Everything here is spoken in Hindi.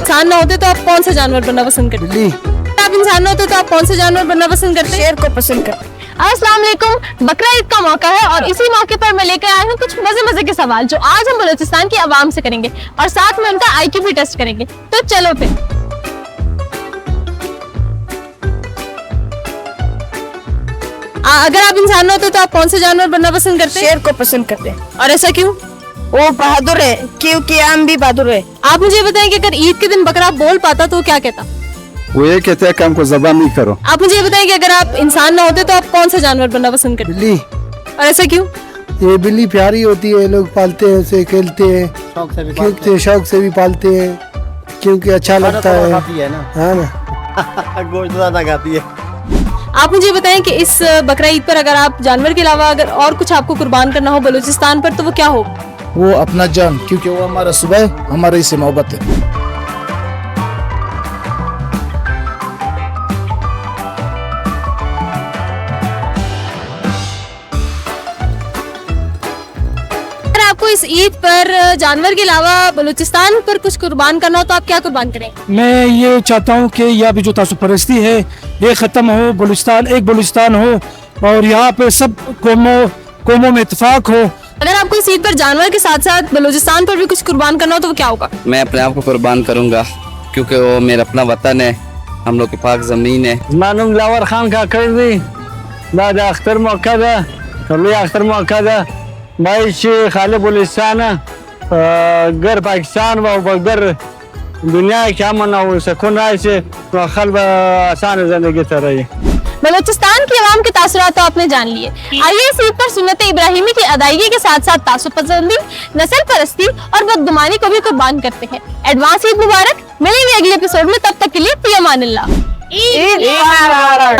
इंसान ना होते तो आप कौन सा जानवर बनना पसंद करते? बिल्ली। आप इंसान होते तो आप कौन सा जानवर बनना पसंद करते? शेर को पसंद करते। अस्सलाम वालेकुम। बकरा ईद का मौका है और इसी मौके पर मैं लेकर आई हूँ कुछ मजे के सवाल जो आज हम बलूचिस्तान की आवाम से करेंगे और साथ में उनका IQ भी टेस्ट करेंगे। तो चलो फिर। अगर आप इंसान होते तो आप कौन सा जानवर बनना पसंद करते? शेर को पसंद करते। और ऐसा क्यों? वो बहादुर है, क्योंकि हम भी बहादुर है। आप मुझे बताएं कि अगर ईद के दिन बकरा बोल पाता तो वो क्या कहता? वो ये कहते हैं कि हमको जबान नहीं करो। आप मुझे बताएं कि अगर आप इंसान ना होते तो आप कौन सा जानवर बनना पसंद करते? बिल्ली। और ऐसा क्यों? ये बिल्ली प्यारी होती है, लोग पालते हैं, उसे खेलते हैं, शौक से भी पालते हैं क्योंकि अच्छा लगता है ना। गोश्त ज्यादा खाती है। आप मुझे बताएं कि इस बकरा ईद पर अगर आप जानवर के अलावा अगर और कुछ आपको कुर्बान करना हो बलूचिस्तान पर तो वो क्या हो? वो अपना जान, क्योंकि वो हमारा सुबह हमारे से मोहब्बत है। अगर आपको इस ईद पर जानवर के अलावा बलूचिस्तान पर कुछ कुर्बान करना हो तो आप क्या कुर्बान करेंगे? मैं ये चाहता हूँ कि यहाँ भी जो तासुब परस्ती है ये खत्म हो, बलूचिस्तान एक बलूचिस्तान हो और यहाँ पे सब कौमों में इत्तेफाक हो। अगर आपको इस ईद पर जानवर के साथ साथ बलूचिस्तान पर भी कुछ कुर्बान करना हो तो वो क्या होगा? मैं अपने आप को कुर्बान करूंगा क्योंकि वो मेरा अपना वतन है, हम लोग की पाक जमीन है। मानूम लावर खान का कर दी दादा अख्तर मौका दा कभी अख्तर मौका दा भाई खाले बलूचिस्तान घर पाकिस्तान व घर दुनिया क्या मना हो सकून राय से खल आसान जिंदगी तर रही। बलूचिस्तान की आवाम के तासुरात तो आपने जान लिए। आइए इस ईद पर सुन्नत इब्राहिमी की अदायगी के साथ साथ तासुब पसंदी, नस्ल परस्ती और बदगुमानी को भी कुर्बान करते हैं। एडवांस ईद मुबारक। मिलेंगे अगले एपिसोड में, तब तक के लिए फी अमानिल्लाह। ईद मुबारक।